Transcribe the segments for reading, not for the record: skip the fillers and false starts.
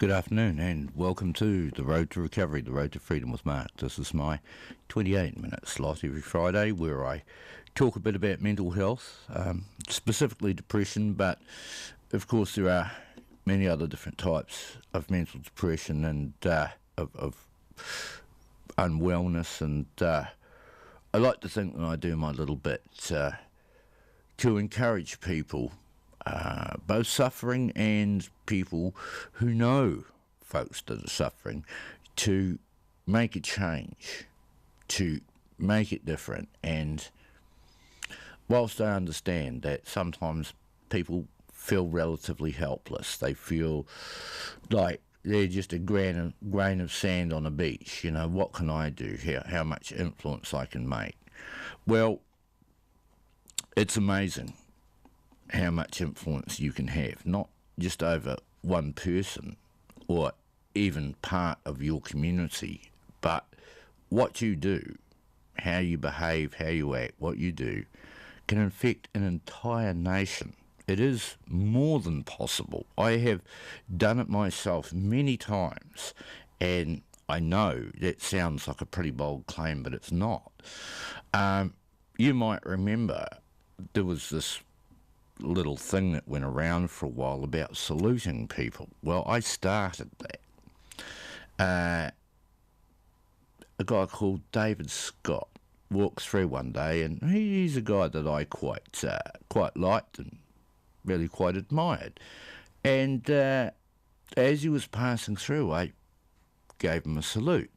Good afternoon and welcome to The Road to Recovery, The Road to Freedom with Mark. This is my 28-minute slot every Friday where I talk a bit about mental health, specifically depression, but of course there are many other different types of mental depression and of unwellness, and I like to think that I do my little bit to encourage people, both suffering and people who know folks that are suffering, to make a change, to make it different. And whilst I understand that sometimes people feel relatively helpless, they feel like they're just a grain of sand on a beach, what can I do here, how much influence I can make. Well, it's amazing how much influence you can have, not just over one person or even part of your community, but what you do, how you behave, how you act, what you do, can affect an entire nation. It is more than possible. I have done it myself many times, and I know that sounds like a pretty bold claim, but it's not. You might remember there was this little thing that went around for a while about saluting people. Well, I started that. A guy called David Scott walked through one day, and he's a guy that I quite liked and really quite admired. And as he was passing through, I gave him a salute.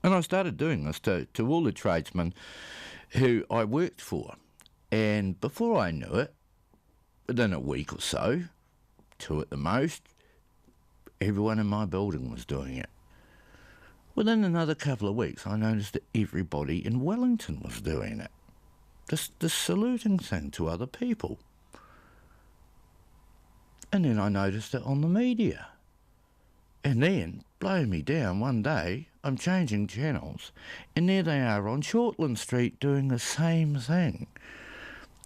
And I started doing this to all the tradesmen who I worked for. And before I knew it, within a week or so, two at the most, everyone in my building was doing it. Within another couple of weeks, I noticed that everybody in Wellington was doing it. This saluting thing to other people. And then I noticed it on the media. And then, blow me down, one day, I'm changing channels, and there they are on Shortland Street doing the same thing.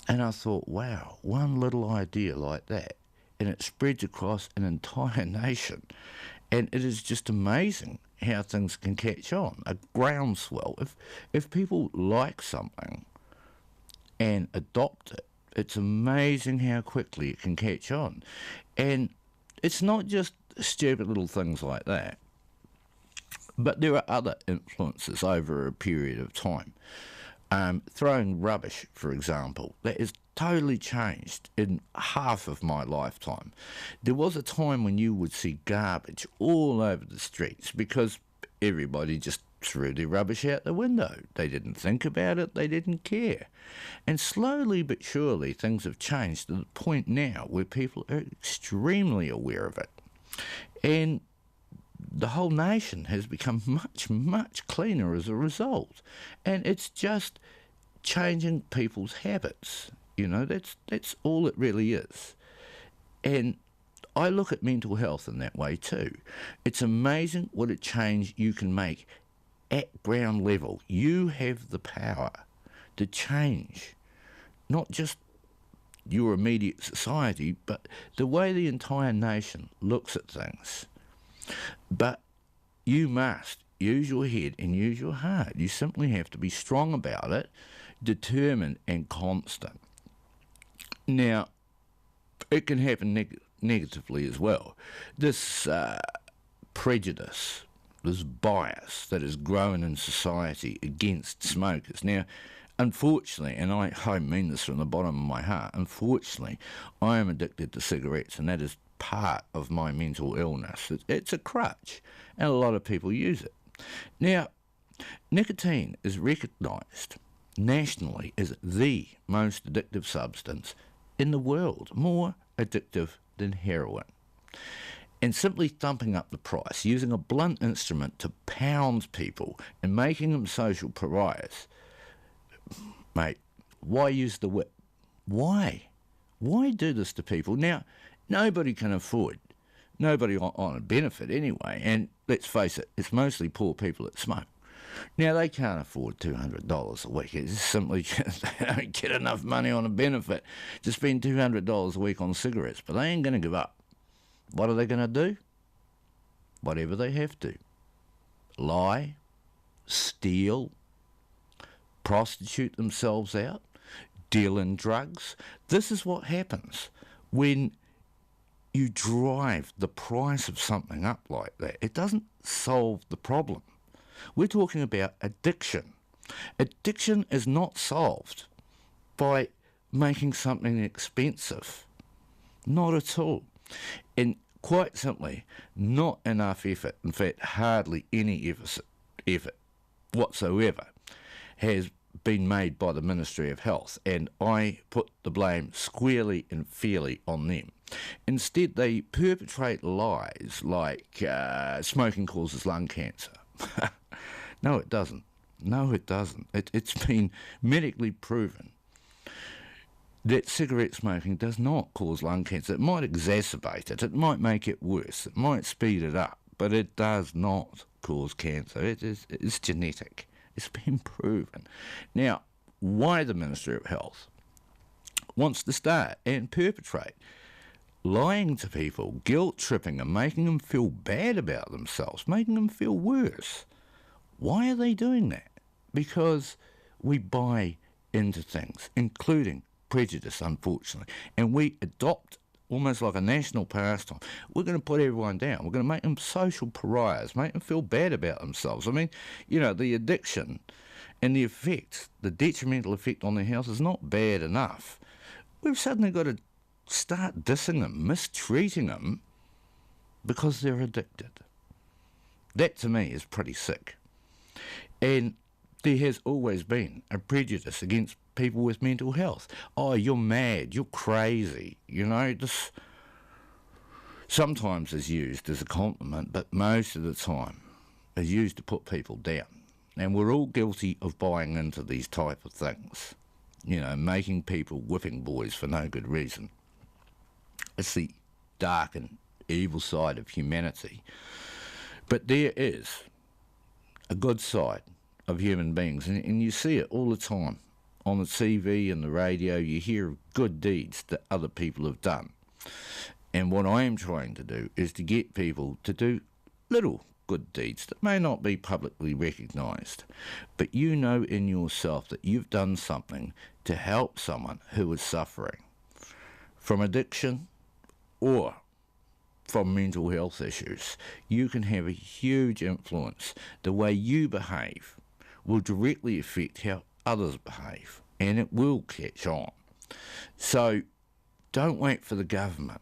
And I thought, wow, one little idea like that, and it spreads across an entire nation. And it is just amazing how things can catch on, a groundswell. If people like something and adopt it, it's amazing how quickly it can catch on. And it's not just stupid little things like that, but there are other influences over a period of time. Throwing rubbish, for example, that has totally changed in half of my lifetime. There was a time when you would see garbage all over the streets because everybody just threw their rubbish out the window. They didn't think about it, they didn't care. And slowly but surely things have changed to the point now where people are extremely aware of it. And the whole nation has become much, much cleaner as a result. And it's just changing people's habits. That's all it really is. And I look at mental health in that way too. It's amazing what a change you can make at ground level. You have the power to change not just your immediate society, but the way the entire nation looks at things. But you must use your head and use your heart. You simply have to be strong about it, determined and constant. Now, it can happen negatively as well. This prejudice, this bias that has grown in society against smokers. Now, unfortunately, and I mean this from the bottom of my heart, unfortunately, I am addicted to cigarettes, and that is part of my mental illness. It's a crutch, and a lot of people use it. Now, nicotine is recognised nationally as the most addictive substance in the world, more addictive than heroin. And simply thumping up the price, using a blunt instrument to pound people and making them social pariahs. Mate, why use the whip? Why? Why do this to people? Now, nobody can afford, nobody on a benefit anyway, and let's face it, it's mostly poor people that smoke. Now, they can't afford $200 a week. It's simply they don't get enough money on a benefit to spend $200 a week on cigarettes, but they ain't going to give up. What are they going to do? Whatever they have to. Lie, steal, prostitute themselves out, deal in drugs. This is what happens when you drive the price of something up like that. It doesn't solve the problem. We're talking about addiction. Addiction is not solved by making something expensive. Not at all. And quite simply, not enough effort, in fact, hardly any effort whatsoever, has been made by the Ministry of Health, and I put the blame squarely and fairly on them. Instead, they perpetrate lies like smoking causes lung cancer. No, it doesn't. No, it doesn't. It's been medically proven that cigarette smoking does not cause lung cancer. It might exacerbate it. It might make it worse. It might speed it up. But it does not cause cancer. It's genetic. It's been proven. Now, why the Ministry of Health wants to start and perpetrate lying to people, guilt-tripping them, making them feel bad about themselves, making them feel worse. Why are they doing that? Because we buy into things, including prejudice, unfortunately, and we adopt almost like a national pastime. We're going to put everyone down. We're going to make them social pariahs, make them feel bad about themselves. I mean, you know, the addiction and the effect, the detrimental effect on their health is not bad enough. We've suddenly got to start dissing them, mistreating them because they're addicted. That, to me, is pretty sick. And there has always been a prejudice against people with mental health. Oh, you're mad, you're crazy. You know, this sometimes is used as a compliment, but most of the time is used to put people down. And we're all guilty of buying into these type of things. You know, making people whipping boys for no good reason. It's the dark and evil side of humanity. But there is a good side of human beings, and you see it all the time. On the TV and the radio, you hear of good deeds that other people have done. And what I am trying to do is to get people to do little good deeds that may not be publicly recognised, but you know in yourself that you've done something to help someone who is suffering from addiction or from mental health issues. You can have a huge influence. The way you behave will directly affect how others behave, and it will catch on. So don't wait for the government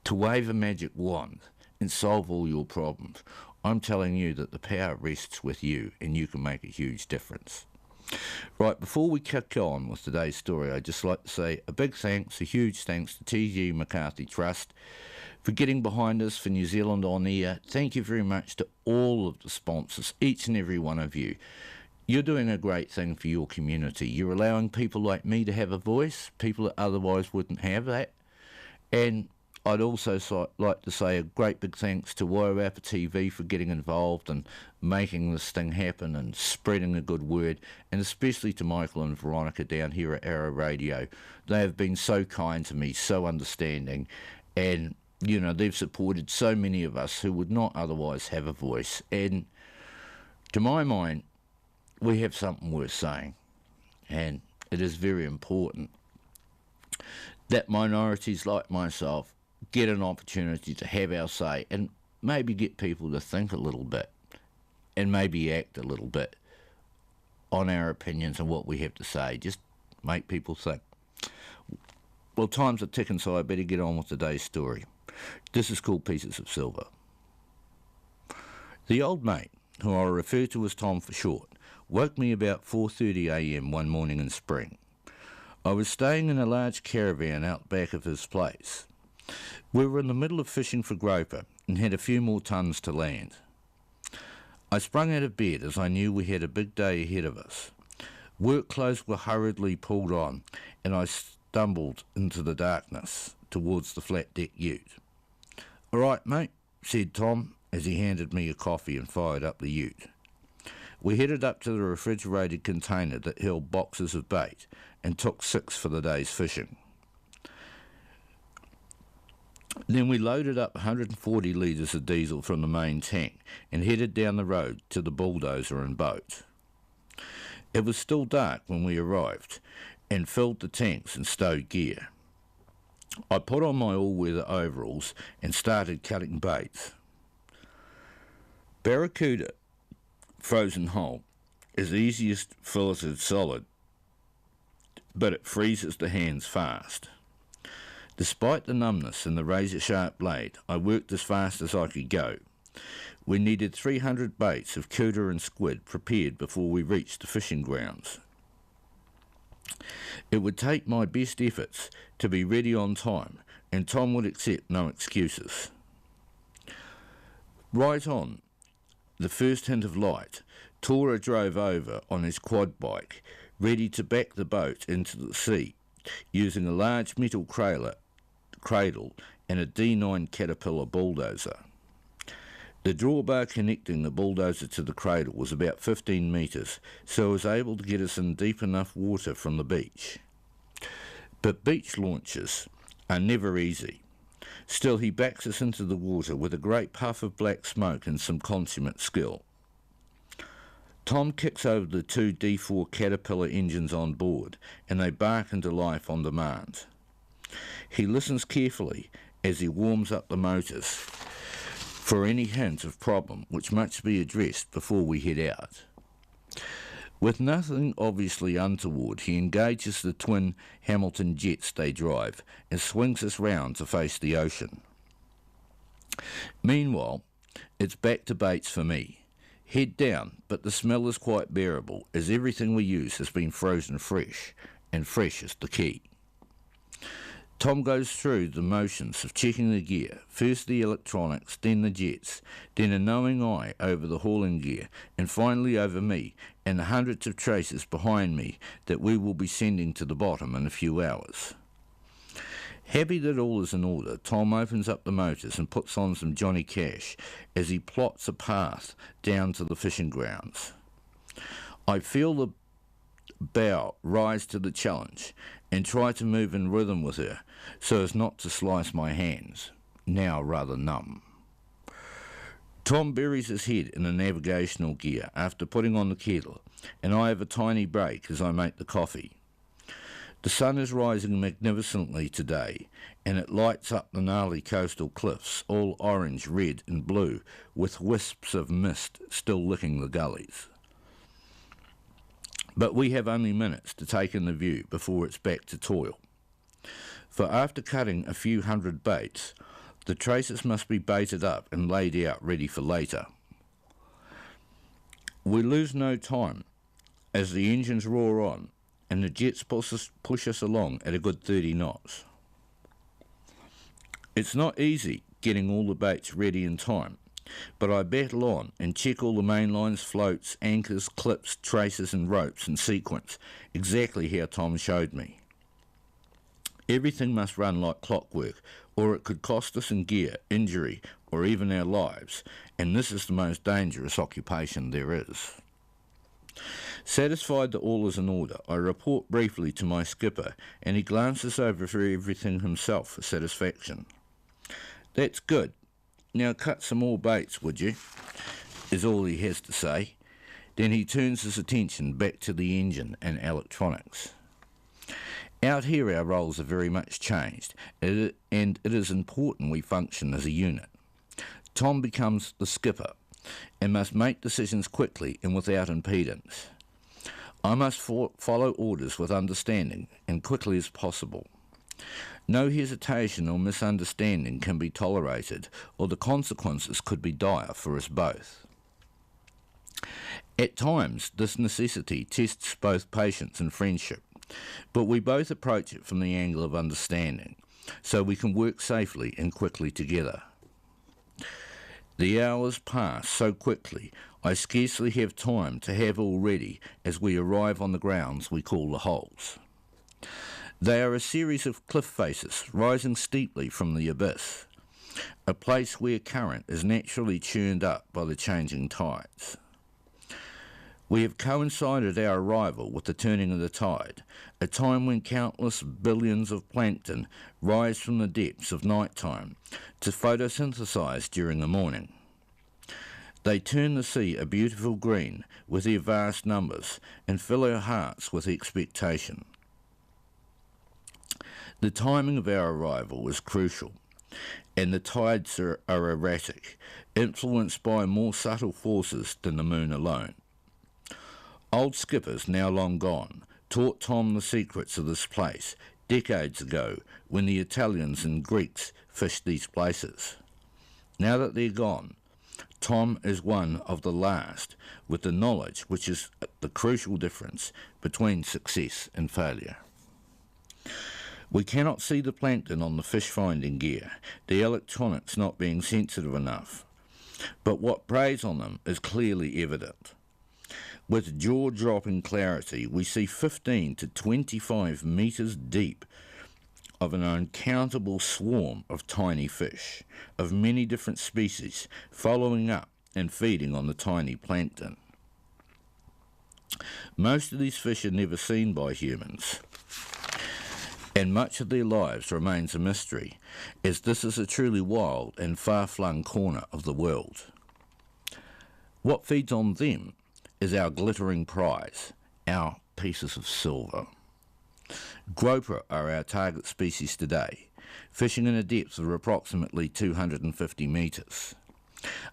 to wave a magic wand and solve all your problems. I'm telling you that the power rests with you, and you can make a huge difference. Right, before we kick on with today's story, I'd just like to say a big thanks, a huge thanks to T.G. McCarthy Trust for getting behind us for New Zealand On Air. Thank you very much to all of the sponsors, each and every one of you. You're doing a great thing for your community. You're allowing people like me to have a voice, people that otherwise wouldn't have that. And I'd also like to say a great big thanks to Wairarapa TV for getting involved and making this thing happen and spreading a good word, and especially to Michael and Veronica down here at Arrow Radio. They have been so kind to me, so understanding, and, you know, they've supported so many of us who would not otherwise have a voice. And to my mind, we have something worth saying, and it is very important that minorities like myself get an opportunity to have our say and maybe get people to think a little bit and maybe act a little bit on our opinions and what we have to say. Just make people think. Well, time's are ticking, so I better get on with today's story. This is called Pieces of Silver. The old mate, who I refer to as Tom for short, woke me about 4:30 a.m. one morning in spring. I was staying in a large caravan out back of his place. We were in the middle of fishing for groper and had a few more tons to land. I sprung out of bed as I knew we had a big day ahead of us. Work clothes were hurriedly pulled on, and I stumbled into the darkness towards the flat deck ute. "All right, mate," said Tom as he handed me a coffee and fired up the ute. We headed up to the refrigerated container that held boxes of bait and took 6 for the day's fishing. Then we loaded up 140 litres of diesel from the main tank and headed down the road to the bulldozer and boat. It was still dark when we arrived and filled the tanks and stowed gear. I put on my all-weather overalls and started cutting baits. Barracuda, frozen whole, is easiest filleted solid, but it freezes the hands fast. Despite the numbness and the razor-sharp blade, I worked as fast as I could go. We needed 300 baits of cooter and squid prepared before we reached the fishing grounds. It would take my best efforts to be ready on time, and Tom would accept no excuses. Right on the first hint of light, Tora drove over on his quad bike, ready to back the boat into the sea, using a large metal cradle and a D9 Caterpillar bulldozer. The drawbar connecting the bulldozer to the cradle was about 15 metres, so I was able to get us in deep enough water from the beach. But beach launches are never easy. Still, he backs us into the water with a great puff of black smoke and some consummate skill. Tom kicks over the two D4 Caterpillar engines on board, and they bark into life on demand. He listens carefully as he warms up the motors for any hint of problem which must be addressed before we head out. With nothing obviously untoward, he engages the twin Hamilton jets they drive and swings us round to face the ocean. Meanwhile, it's back to baits for me. Head down, but the smell is quite bearable as everything we use has been frozen fresh, and fresh is the key. Tom goes through the motions of checking the gear, first the electronics, then the jets, then a knowing eye over the hauling gear, and finally over me and the hundreds of traces behind me that we will be sending to the bottom in a few hours. Happy that all is in order, Tom opens up the motors and puts on some Johnny Cash as he plots a path down to the fishing grounds. I feel the bow rise to the challenge and try to move in rhythm with her so as not to slice my hands, now rather numb. Tom buries his head in the navigational gear after putting on the kettle, and I have a tiny break as I make the coffee. The sun is rising magnificently today, and it lights up the gnarly coastal cliffs, all orange, red and blue, with wisps of mist still licking the gullies. But we have only minutes to take in the view before it's back to toil. For after cutting a few hundred baits, the traces must be baited up and laid out ready for later. We lose no time as the engines roar on and the jets push us along at a good 30 knots. It's not easy getting all the baits ready in time, but I battle on and check all the main lines, floats, anchors, clips, traces and ropes in sequence, exactly how Tom showed me. Everything must run like clockwork, or it could cost us in gear, injury, or even our lives, and this is the most dangerous occupation there is. Satisfied that all is in order, I report briefly to my skipper, and he glances over everything himself for satisfaction. "That's good. Now cut some more baits, would you?" is all he has to say. Then he turns his attention back to the engine and electronics. Out here our roles are very much changed, and it is important we function as a unit. Tom becomes the skipper and must make decisions quickly and without impedance. I must follow orders with understanding and quickly as possible. No hesitation or misunderstanding can be tolerated, or the consequences could be dire for us both. At times, this necessity tests both patience and friendship, but we both approach it from the angle of understanding, so we can work safely and quickly together. The hours pass so quickly, I scarcely have time to have all ready as we arrive on the grounds we call the holes. They are a series of cliff faces rising steeply from the abyss, a place where current is naturally churned up by the changing tides. We have coincided our arrival with the turning of the tide, a time when countless billions of plankton rise from the depths of night time to photosynthesize during the morning. They turn the sea a beautiful green with their vast numbers and fill our hearts with expectation. The timing of our arrival is crucial, and the tides are erratic, influenced by more subtle forces than the moon alone. Old skippers, now long gone, taught Tom the secrets of this place decades ago when the Italians and Greeks fished these places. Now that they're gone, Tom is one of the last with the knowledge which is the crucial difference between success and failure. We cannot see the plankton on the fish-finding gear, the electronics not being sensitive enough, but what preys on them is clearly evident. With jaw-dropping clarity, we see 15 to 25 metres deep of an uncountable swarm of tiny fish, of many different species, following up and feeding on the tiny plankton. Most of these fish are never seen by humans, and much of their lives remains a mystery, as this is a truly wild and far-flung corner of the world. What feeds on them is our glittering prize, our pieces of silver. Groper are our target species today, fishing in a depth of approximately 250 metres.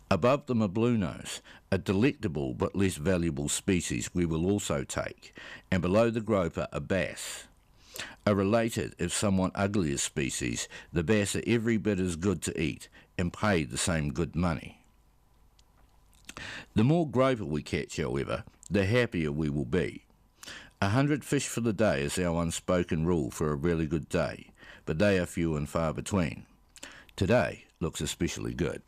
Above them are bluenose, a delectable but less valuable species we will also take, and below the groper are bass. A related, if somewhat uglier species, the bass are every bit as good to eat and pay the same good money. The more groper we catch, however, the happier we will be. 100 fish for the day is our unspoken rule for a really good day, but they are few and far between. Today looks especially good.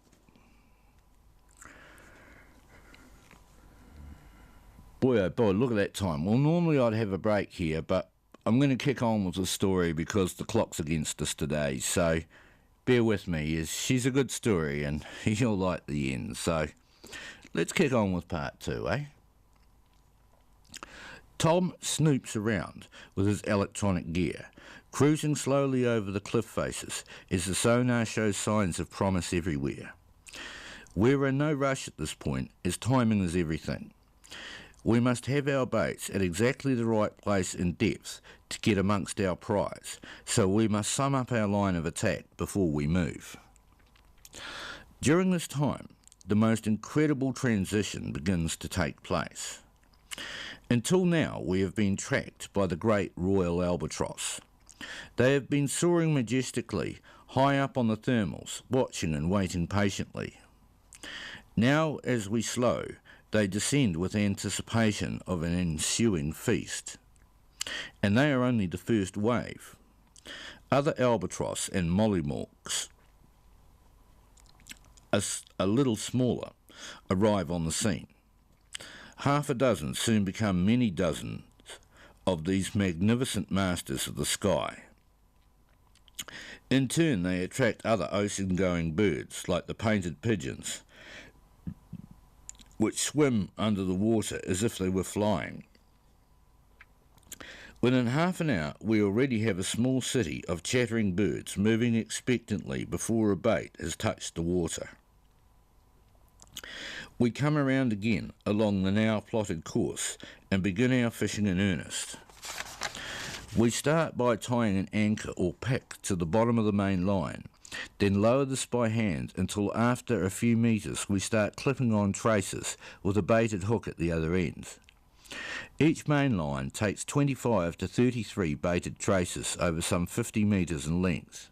Boy, oh boy, look at that time. Well, normally I'd have a break here, but I'm going to kick on with the story because the clock's against us today, so bear with me. She's a good story and you'll like the end, so let's kick on with part 2, eh? Tom snoops around with his electronic gear, cruising slowly over the cliff faces as the sonar shows signs of promise everywhere. We're in no rush at this point, as timing is everything. We must have our baits at exactly the right place and depth to get amongst our prize, so we must sum up our line of attack before we move. During this time, the most incredible transition begins to take place. Until now, we have been tracked by the great royal albatross. They have been soaring majestically, high up on the thermals, watching and waiting patiently. Now, as we slow, they descend with anticipation of an ensuing feast. And they are only the first wave. Other albatross and mollymawks, a little smaller, arrive on the scene. Half a dozen soon become many dozens of these magnificent masters of the sky. In turn, they attract other ocean-going birds, like the painted pigeons, which swim under the water as if they were flying. Within half an hour, we already have a small city of chattering birds moving expectantly before a bait has touched the water. We come around again along the now plotted course and begin our fishing in earnest. We start by tying an anchor or pick to the bottom of the main line, then lower this by hand until after a few metres we start clipping on traces with a baited hook at the other end. Each main line takes 25 to 33 baited traces over some 50 metres in length.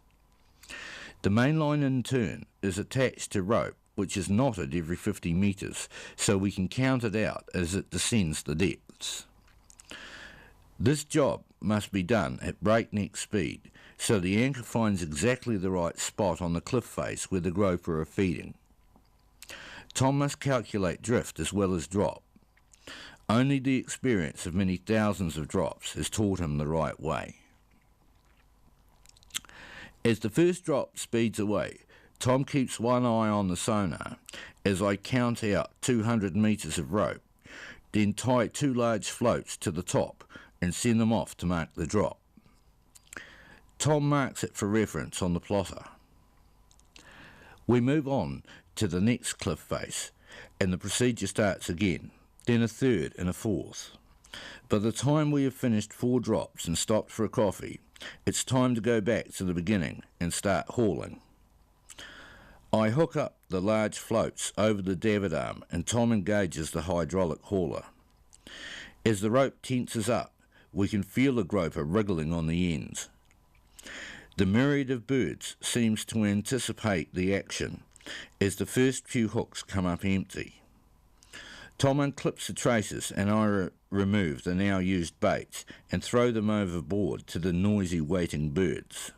The main line in turn is attached to rope which is knotted every 50 metres, so we can count it out as it descends the depths. This job must be done at breakneck speed, so the anchor finds exactly the right spot on the cliff face where the groper are feeding. Tom must calculate drift as well as drop. Only the experience of many thousands of drops has taught him the right way. As the first drop speeds away, Tom keeps one eye on the sonar as I count out 200 metres of rope. then tie 2 large floats to the top and send them off to mark the drop. Tom marks it for reference on the plotter. We move on to the next cliff face, and the procedure starts again, then a third and a fourth. By the time we have finished 4 drops and stopped for a coffee, it's time to go back to the beginning and start hauling. I hook up the large floats over the davit arm and Tom engages the hydraulic hauler. As the rope tenses up, we can feel the groper wriggling on the ends. The myriad of birds seems to anticipate the action as the first few hooks come up empty. Tom unclips the traces and I remove the now used baits and throw them overboard to the noisy waiting birds.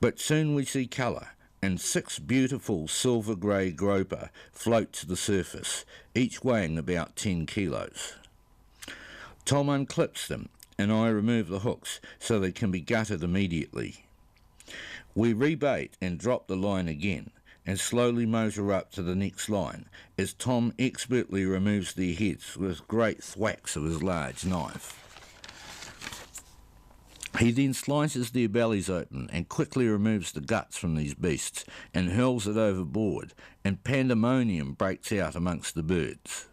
But soon we see colour, and 6 beautiful silver grey groper float to the surface, each weighing about 10 kilos. Tom unclips them and I remove the hooks so they can be gutted immediately. We rebait and drop the line again and slowly motor up to the next line as Tom expertly removes their heads with great thwacks of his large knife. He then slices their bellies open and quickly removes the guts from these beasts and hurls it overboard, and pandemonium breaks out amongst the birds.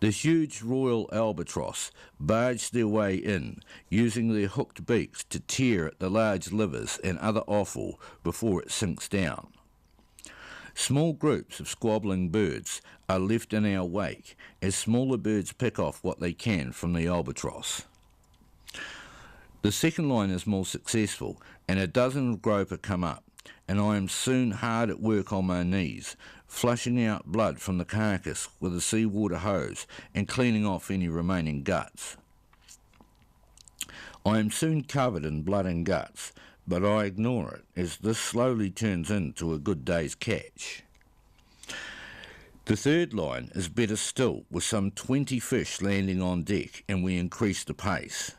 The huge royal albatross barge their way in, using their hooked beaks to tear at the large livers and other offal before it sinks down. Small groups of squabbling birds are left in our wake as smaller birds pick off what they can from the albatross. The second line is more successful, and a dozen groper come up, and I am soon hard at work on my knees, flushing out blood from the carcass with a seawater hose and cleaning off any remaining guts. I am soon covered in blood and guts, but I ignore it as this slowly turns into a good day's catch. The third line is better still, with some 20 fish landing on deck, and we increase the pace.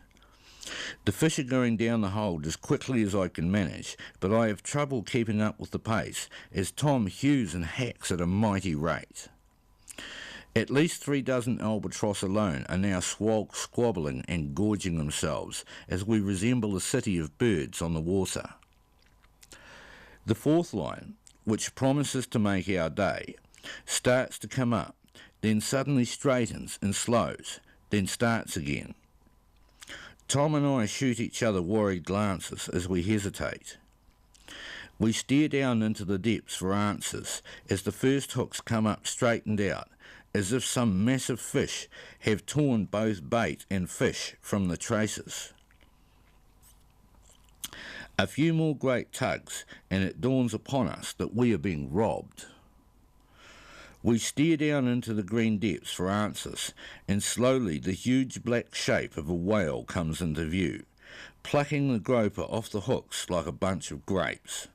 The fish are going down the hold as quickly as I can manage, but I have trouble keeping up with the pace as Tom hews and hacks at a mighty rate. At least 3 dozen albatross alone are now squabbling and gorging themselves as we resemble a city of birds on the water. The fourth line, which promises to make our day, starts to come up, then suddenly straightens and slows, then starts again. Tom and I shoot each other worried glances as we hesitate. We stare down into the depths for answers as the first hooks come up straightened out, as if some massive fish have torn both bait and fish from the traces. A few more great tugs, and it dawns upon us that we are being robbed. We stare down into the green depths for answers, and slowly the huge black shape of a whale comes into view, plucking the groper off the hooks like a bunch of grapes.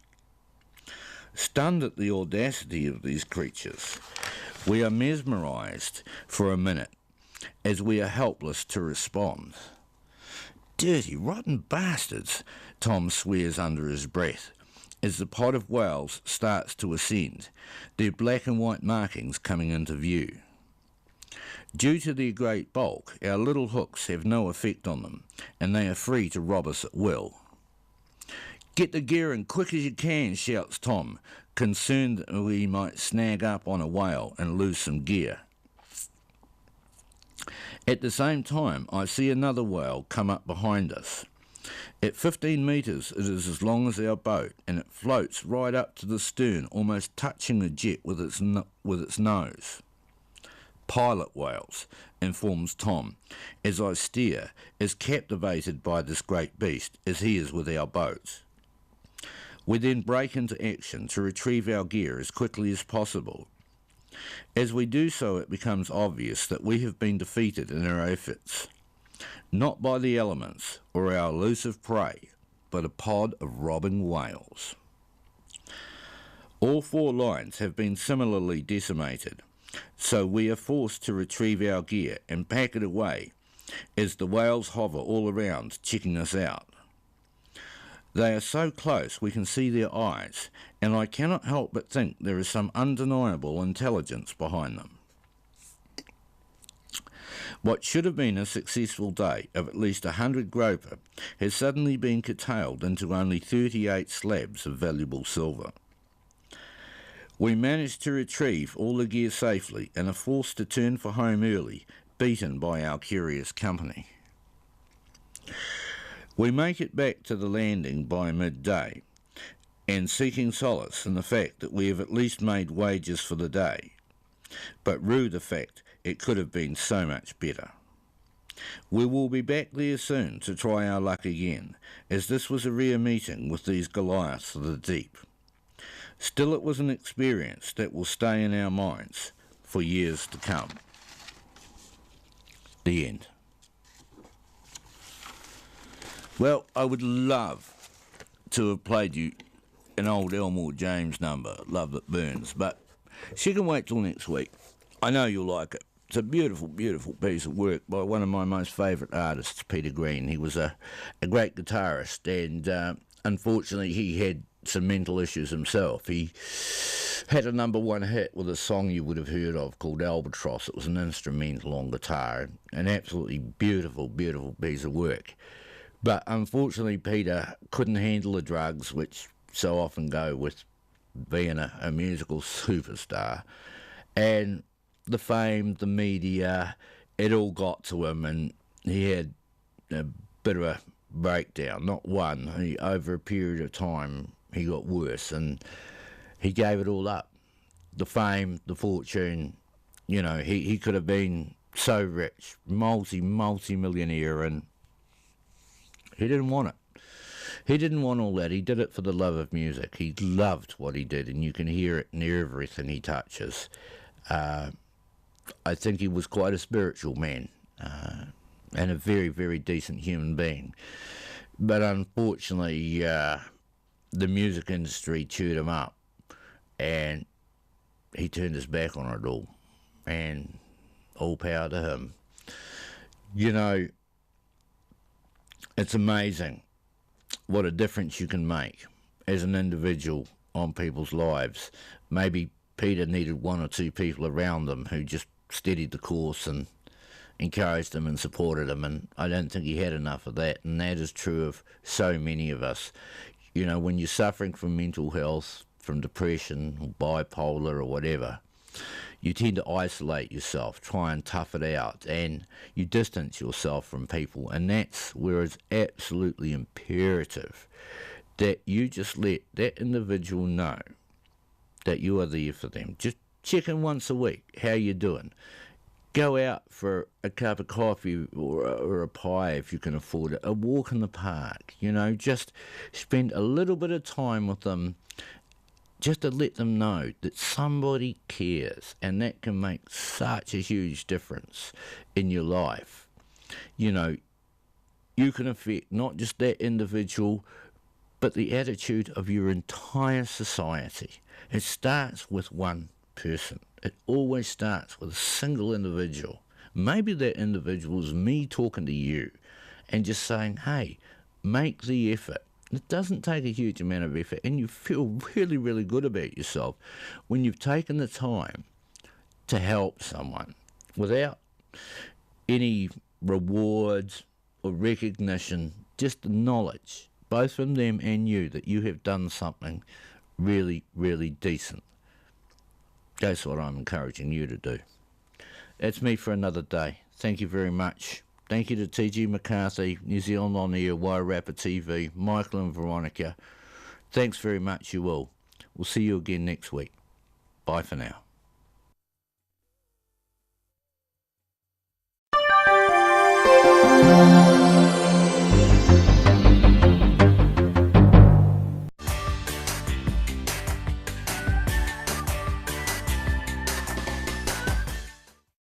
Stunned at the audacity of these creatures, we are mesmerised for a minute, as we are helpless to respond. "Dirty, rotten bastards," Tom swears under his breath, as the pod of whales starts to ascend, their black and white markings coming into view. Due to their great bulk, our little hooks have no effect on them, and they are free to rob us at will. "Get the gear in quick as you can," shouts Tom, concerned that we might snag up on a whale and lose some gear. At the same time, I see another whale come up behind us. At 15 metres, it is as long as our boat, and it floats right up to the stern, almost touching the jet with its nose. "Pilot whales," informs Tom, as I stare, as captivated by this great beast as he is with our boat. We then break into action to retrieve our gear as quickly as possible. As we do so, it becomes obvious that we have been defeated in our efforts, not by the elements or our elusive prey, but a pod of robbing whales. All 4 lines have been similarly decimated, so we are forced to retrieve our gear and pack it away as the whales hover all around, checking us out. They are so close we can see their eyes, and I cannot help but think there is some undeniable intelligence behind them. What should have been a successful day of at least 100 groper has suddenly been curtailed into only 38 slabs of valuable silver. We managed to retrieve all the gear safely and are forced to turn for home early, beaten by our curious company. We make it back to the landing by midday, and seeking solace in the fact that we have at least made wages for the day, but rue the fact it could have been so much better. We will be back there soon to try our luck again, as this was a rare meeting with these Goliaths of the deep. Still, it was an experience that will stay in our minds for years to come. The end. Well, I would love to have played you an old Elmore James number, Love That Burns, but she can wait till next week. I know you'll like it. It's a beautiful, beautiful piece of work by one of my most favourite artists, Peter Green. He was a great guitarist, and unfortunately he had some mental issues himself. He had a #1 hit with a song you would have heard of called Albatross. It was an instrumental on guitar, an absolutely beautiful, beautiful piece of work. But unfortunately Peter couldn't handle the drugs, which so often go with being a musical superstar, and the fame, the media, it all got to him, and he had a bit of a breakdown. Not one. Over a period of time, he got worse, and he gave it all up. The fame, the fortune, he could have been so rich, multi-millionaire, and he didn't want it. He didn't want all that. He did it for the love of music. He loved what he did, and you can hear it in everything he touches. I think he was quite a spiritual man, and a very, very decent human being. But unfortunately, the music industry chewed him up, and he turned his back on it all, and all power to him. It's amazing what a difference you can make as an individual on people's lives. Maybe Peter needed one or two people around him who just steadied the course and encouraged him and supported him, and I don't think he had enough of that, and that is true of so many of us. When you're suffering from mental health, from depression or bipolar or whatever, you tend to isolate yourself, try and tough it out, and you distance yourself from people, and that's where it's absolutely imperative that you just let that individual know that you are there for them. Just check in once a week. How you doing? Go out for a cup of coffee or a pie if you can afford it. A walk in the park. Just spend a little bit of time with them, just to let them know that somebody cares, and that can make such a huge difference in your life. You can affect not just that individual, but the attitude of your entire society. It starts with one person. It always starts with a single individual. Maybe that individual is me talking to you and just saying, hey, make the effort. It doesn't take a huge amount of effort, and you feel really, really good about yourself when you've taken the time to help someone without any rewards or recognition, just the knowledge, both from them and you, that you have done something really, really decent. That's what I'm encouraging you to do. That's me for another day. Thank you very much. Thank you to T.G. McCarthy, New Zealand On Air, Wairarapa TV, Michael and Veronica. Thanks very much, you all. We'll see you again next week. Bye for now.